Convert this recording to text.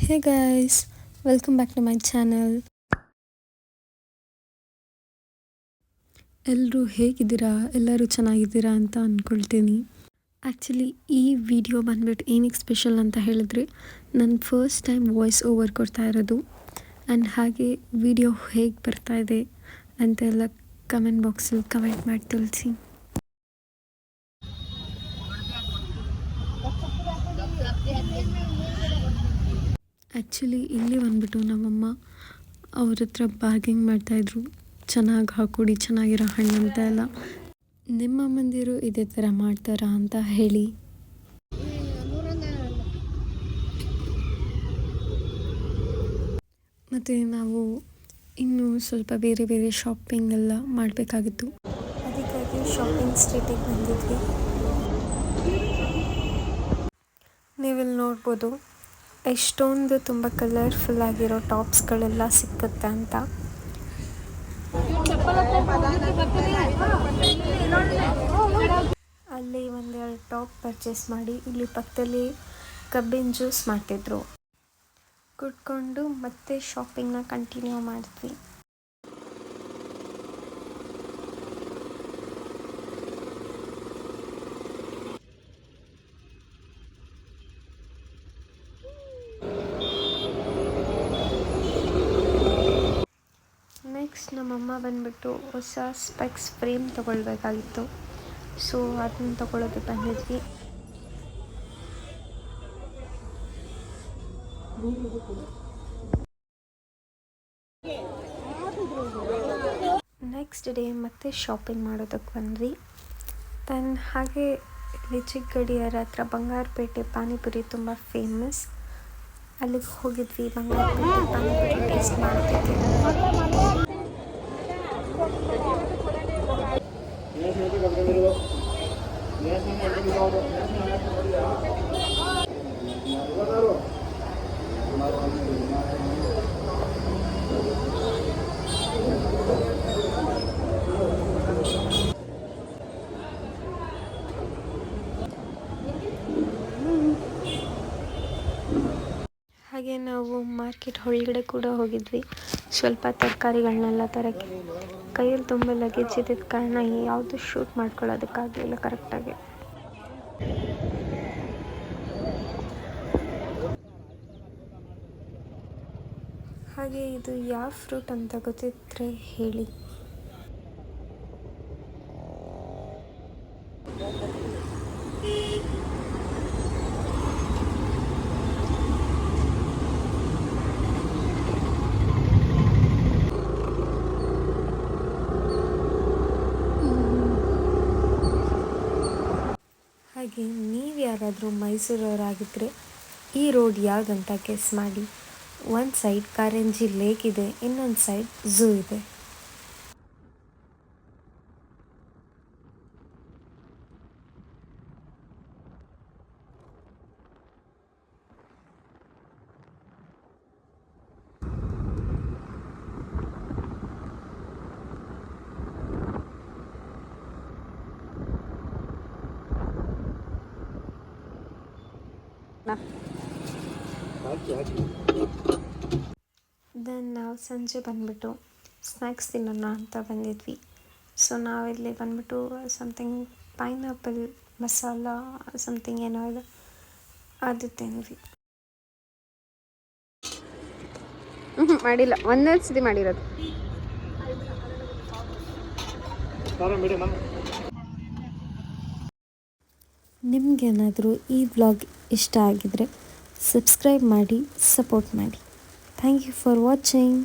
Hey guys, welcome back to my channel. ಎಲ್ಲರೂ ಹೇಗಿದ್ದೀರಾ? ಎಲ್ಲರೂ ಚೆನ್ನಾಗಿದ್ದೀರಾ ಅಂತ ಅಂದ್ಕೊಳ್ತೀನಿ. ಆ್ಯಕ್ಚುಲಿ ಈ ವಿಡಿಯೋ ಬಂದ್ಬಿಟ್ಟು ಏನಕ್ಕೆ ಸ್ಪೆಷಲ್ ಅಂತ ಹೇಳಿದ್ರೆ ನನ್ನ ಫಸ್ಟ್ ಟೈಮ್ ವಾಯ್ಸ್ ಓವರ್ ಕೊಡ್ತಾ ಇರೋದು. ಆ್ಯಂಡ್ ಹಾಗೆ ವಿಡಿಯೋ ಹೇಗೆ ಬರ್ತಾ ಇದೆ ಅಂತೆಲ್ಲ ಕಮೆಂಟ್ ಬಾಕ್ಸಲ್ಲಿ ಕಮೆಂಟ್ ಮಾಡಿ ತಿಳಿಸಿ. ಆ್ಯಕ್ಚುಲಿ ಇಲ್ಲಿ ಬಂದ್ಬಿಟ್ಟು ನಮ್ಮಮ್ಮ ಅವ್ರ ಹತ್ರ ಬಾರ್ಗಿಂಗ್ ಮಾಡ್ತಾಯಿದ್ರು, ಚೆನ್ನಾಗಿ ಹಾಕೊಡಿ, ಚೆನ್ನಾಗಿರೋ ಹಣ್ಣು ಅಂತ ಎಲ್ಲ. ನಿಮ್ಮ ಅಮ್ಮಂದಿರು ಇದೇ ಥರ ಮಾಡ್ತಾರಾ ಅಂತ ಹೇಳಿ. ಮತ್ತು ನಾವು ಇನ್ನೂ ಸ್ವಲ್ಪ ಬೇರೆ ಬೇರೆ ಶಾಪಿಂಗ್ ಎಲ್ಲ ಮಾಡಬೇಕಾಗಿತ್ತು. ಅದಕ್ಕಾಗಿ ಶಾಪಿಂಗ್ ಸ್ಟ್ರೀಟಿಗೆ ಬಂದಿದ್ವಿ. ನೀವಿಲ್ಲಿ ನೋಡ್ಬೋದು ಎಷ್ಟೊಂದು ತುಂಬ ಕಲರ್ಫುಲ್ ಆಗಿರೋ ಟಾಪ್ಸ್ಗಳೆಲ್ಲ ಸಿಕ್ಕುತ್ತೆ ಅಂತ. ಅಲ್ಲಿ ಒಂದೆರಡು ಟಾಪ್ ಪರ್ಚೇಸ್ ಮಾಡಿ ಇಲ್ಲಿ ಪಕ್ಕದಲ್ಲಿ ಕಬ್ಬಿನ ಜ್ಯೂಸ್ ಮಾಡ್ತಿದ್ರು. ಕುಡ್ಕೊಂಡು ಮತ್ತೆ ಶಾಪಿಂಗ್ನ ಕಂಟಿನ್ಯೂ ಮಾಡಿದ್ವಿ. ನೆಕ್ಸ್ಟ್ ನಮ್ಮಮ್ಮ ಬಂದ್ಬಿಟ್ಟು ಹೊಸ ಸ್ಪೆಕ್ಸ್ ಫ್ರೇಮ್ ತೊಗೊಳ್ಬೇಕಾಗಿತ್ತು. ಸೊ ಅದನ್ನು ತೊಗೊಳೋದು ಬಂದಿದ್ವಿ. ನೆಕ್ಸ್ಟ್ ಡೇ ಮತ್ತೆ ಶಾಪಿಂಗ್ ಮಾಡೋದಕ್ಕೆ ಬಂದ್ವಿ. ದೆನ್ ಹಾಗೆ ಇಲ್ಲಿ ಚಿಕ್ಕಗಡಿಯರ ಹತ್ರ ಬಂಗಾರಪೇಟೆ ಪಾನಿಪುರಿ ತುಂಬ ಫೇಮಸ್. ಅಲ್ಲಿಗೆ ಹೋಗಿದ್ವಿ. ಬಂಗಾರಪೇಟೆ ಪಾನಿಪುರಿ ಟೇಸ್ಟ್ ಮಾಡ್ತಿದ್ವಿ. ಹಾಗೆ ನಾವು ಮಾರ್ಕೆಟ್ ಒಳಗಡೆ ಕೂಡ ಹೋಗಿದ್ವಿ, ಸ್ವಲ್ಪ ತರಕಾರಿಗಳನ್ನೆಲ್ಲ ತರೋಕ್ಕೆ. ಕೈಯಲ್ಲಿ ತುಂಬ ಲಗೇಜ್ ಇದ್ದಿದ್ದ ಕಾರಣ ಯಾವುದು ಶೂಟ್ ಮಾಡ್ಕೊಳ್ಳೋದಕ್ಕಾಗಲಿಲ್ಲ ಕರೆಕ್ಟಾಗಿ. ಹಾಗೆ ಇದು ಯಾವ ಫ್ರೂಟ್ ಅಂತ ಗೊತ್ತಿದ್ರೆ ಹೇಳಿ. ಹಾಗೆ ನೀವು ಯಾರಾದರೂ ಮೈಸೂರವರಾಗಿದ್ದರೆ ಈ ರೋಡ್ ಯಾವುದಂತ ಗೆಸ್ ಮಾಡಿ. ಒಂದು ಸೈಡ್ ಕಾರಂಜಿ ಲೇಕ್ ಇದೆ, ಇನ್ನೊಂದು ಸೈಡ್ ಝೂ ಇದೆ. ದೆನ್ ನಾವು ಸಂಜೆ ಬಂದ್ಬಿಟ್ಟು ಸ್ನ್ಯಾಕ್ಸ್ ತಿನ್ನೋಣ ಅಂತ ಬಂದಿದ್ವಿ. ಸೊ ನಾವಿಲ್ಲಿ ಬಂದ್ಬಿಟ್ಟು ಸಮಥಿಂಗ್ ಪೈನಾಪಲ್ ಮಸಾಲ ಸಮಥಿಂಗ್ ಏನೋ ಇದೆ, ಅದು ತಿಂದ್ವಿ. ಮಾಡಿಲ್ಲ, ಒಂದೇ ಸತಿ ಮಾಡಿರೋದು. ನಿಮಗೇನಾದರೂ ಈ ವ್ಲಾಗ್ ಇಷ್ಟ ಆಗಿದರೆ ಸಬ್ಸ್ಕ್ರೈಬ್ ಮಾಡಿ, ಸಪೋರ್ಟ್ ಮಾಡಿ. Thank you for watching.